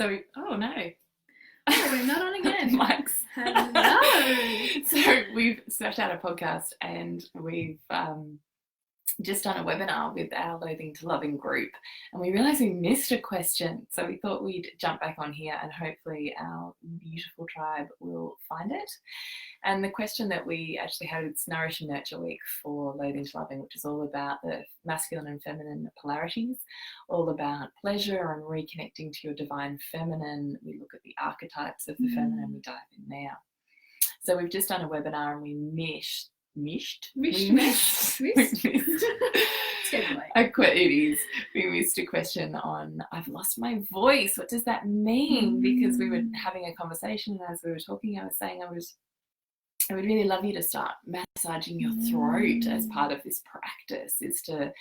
Oh no. Oh, we're not on again. Mike's. Hello. So we've set out a podcast and we've just done a webinar with our Loathing to Loving group, and we realised we missed a question. So we thought we'd jump back on here and hopefully our beautiful tribe will find it. And the question that we actually had, it's Nourish and Nurture Week for Loathing to Loving, which is all about the masculine and feminine polarities, all about pleasure and reconnecting to your divine feminine. We look at the archetypes of the feminine, we dive in there. So we've just done a webinar and we missed We missed a question on I've lost my voice. What does that mean? Because we were having a conversation, and as we were talking, I was saying I would really love you to start massaging your throat as part of this practice, is to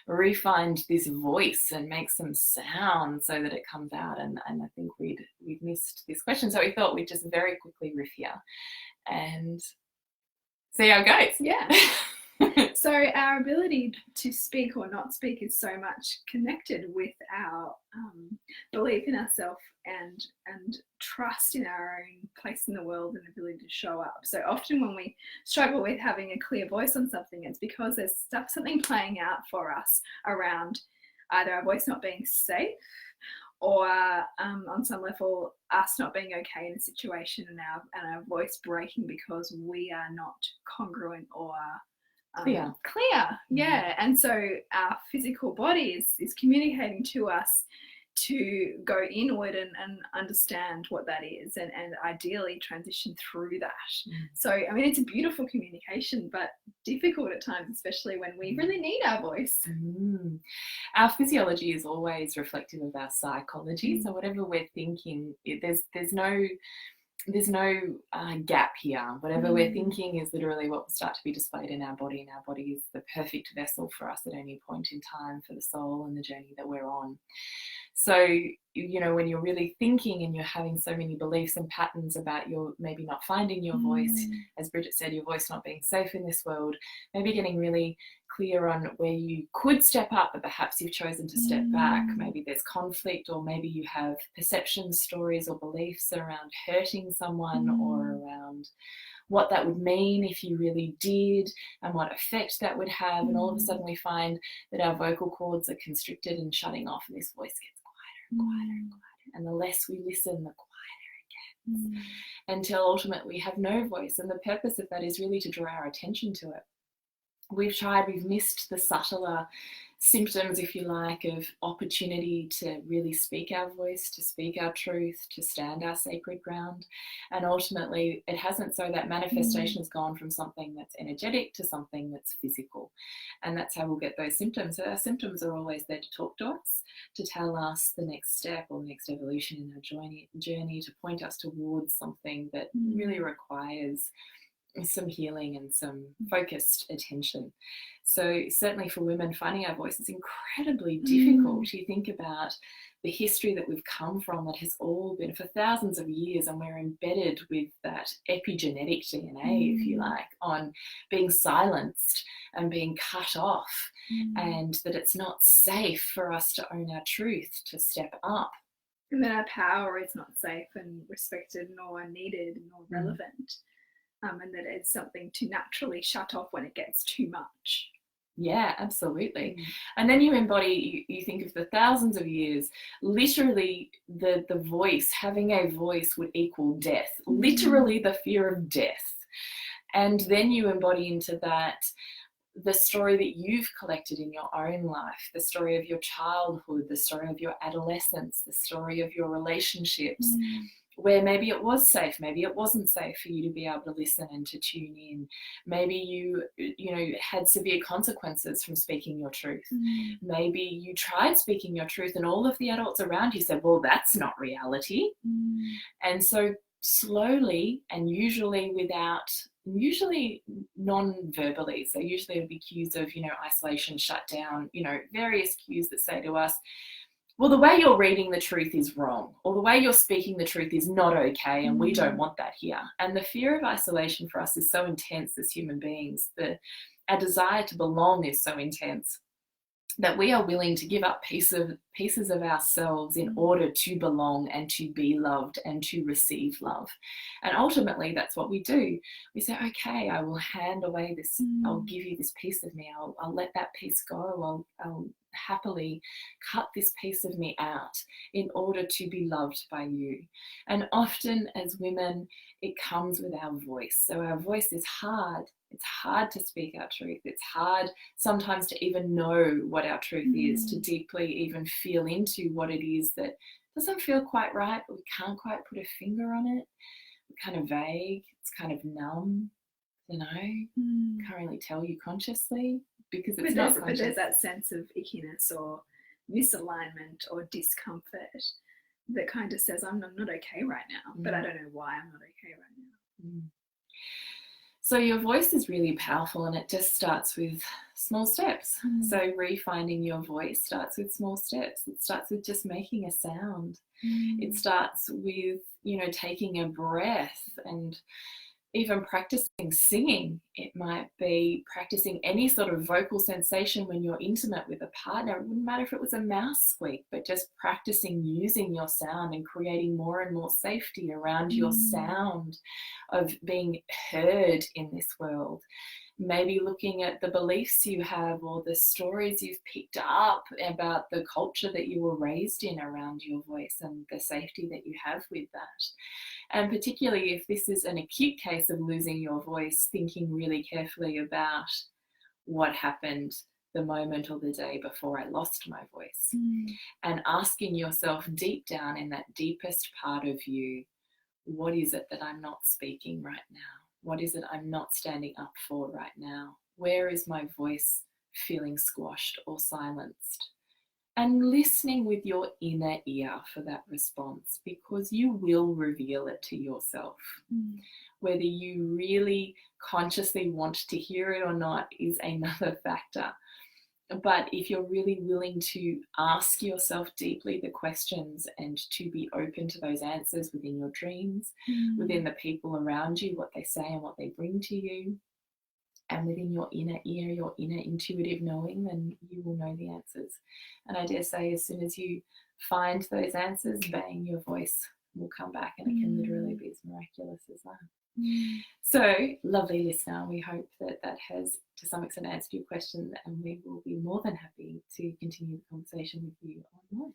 re-find this voice and make some sound so that it comes out. And I think we'd missed this question, so we thought we'd just very quickly riff here and see how it goes. Yeah. So our ability to speak or not speak is so much connected with our belief in ourselves and trust in our own place in the world and ability to show up. So often when we struggle with having a clear voice on something, it's because there's something playing out for us around either our voice not being safe, or on some level us not being okay in a situation and our voice breaking because we are not congruent or clear. Yeah. And so our physical body is communicating to us to go inward and understand what that is, and ideally transition through that. So I mean, it's a beautiful communication, but difficult at times, especially when we really need our voice. Our physiology is always reflective of our psychology. So whatever we're thinking, there's no gap here. Whatever we're thinking is literally what will start to be displayed in our body, and our body is the perfect vessel for us at any point in time for the soul and the journey that we're on. So, you know, when you're really thinking and you're having so many beliefs and patterns about your maybe not finding your voice, as Bridget said, your voice not being safe in this world, maybe getting really clear on where you could step up, but perhaps you've chosen to step back. Maybe there's conflict, or maybe you have perceptions, stories, or beliefs around hurting someone, or around what that would mean if you really did, and what effect that would have. And all of a sudden we find that our vocal cords are constricted and shutting off, and this voice gets quieter and quieter and quieter. And the less we listen, the quieter it gets, until ultimately we have no voice. And the purpose of that is really to draw our attention to it. We've missed the subtler symptoms, if you like, of opportunity to really speak our voice, to speak our truth, to stand our sacred ground. And ultimately it hasn't, so that manifestation has gone from something that's energetic to something that's physical. And that's how we'll get those symptoms. So our symptoms are always there to talk to us, to tell us the next step or the next evolution in our journey, to point us towards something that really requires some healing and some focused attention. So certainly for women, finding our voice is incredibly difficult. You think about the history that we've come from, that has all been for thousands of years, and we're embedded with that epigenetic DNA, if you like, on being silenced and being cut off, and that it's not safe for us to own our truth, to step up. And that our power is not safe and respected, nor needed, nor relevant. And that it's something to naturally shut off when it gets too much. Yeah, absolutely. And then you embody, you think of the thousands of years, literally the voice, having a voice would equal death, literally the fear of death. And then you embody into that the story that you've collected in your own life, the story of your childhood, the story of your adolescence, the story of your relationships, where maybe it was safe, maybe it wasn't safe for you to be able to listen and to tune in. Maybe you had severe consequences from speaking your truth. Maybe you tried speaking your truth and all of the adults around you said, well, that's not reality. And so slowly, and usually non-verbally, so usually it would be cues of, isolation, shutdown, various cues that say to us, well, the way you're reading the truth is wrong, or the way you're speaking the truth is not okay, and we don't want that here. And the fear of isolation for us is so intense as human beings, our desire to belong is so intense, that we are willing to give up pieces pieces of ourselves in order to belong and to be loved and to receive love. And ultimately, that's what we do. We say, okay, I will hand away this, I'll give you this piece of me, I'll let that piece go, I'll happily cut this piece of me out in order to be loved by you. And often as women, it comes with our voice. So our voice is hard. It's hard to speak our truth. It's hard sometimes to even know what our truth is, to deeply even feel into what it is that doesn't feel quite right, but we can't quite put a finger on it. We're kind of vague. It's kind of numb. Can't really tell you consciously because it's not conscious. But there's that sense of ickiness or misalignment or discomfort that kind of says, I'm not okay right now, but I don't know why I'm not okay right now. So your voice is really powerful, and it just starts with small steps. So refinding your voice starts with small steps. It starts with just making a sound. It starts with, taking a breath and even practicing singing. It might be practicing any sort of vocal sensation when you're intimate with a partner. It wouldn't matter if it was a mouse squeak, but just practicing using your sound and creating more and more safety around your sound of being heard in this world. Maybe looking at the beliefs you have or the stories you've picked up about the culture that you were raised in around your voice and the safety that you have with that. And particularly if this is an acute case of losing your voice, thinking really carefully about what happened the moment or the day before I lost my voice. And asking yourself deep down in that deepest part of you, what is it that I'm not speaking right now? What is it I'm not standing up for right now? Where is my voice feeling squashed or silenced? And listening with your inner ear for that response, because you will reveal it to yourself. Whether you really consciously want to hear it or not is another factor. But if you're really willing to ask yourself deeply the questions and to be open to those answers within your dreams, within the people around you, what they say and what they bring to you, and within your inner ear, your inner intuitive knowing, then you will know the answers. And I dare say as soon as you find those answers, bang, your voice will come back, and it can literally be as miraculous as that. So, lovely listener, we hope that that has to some extent answered your question, and we will be more than happy to continue the conversation with you online.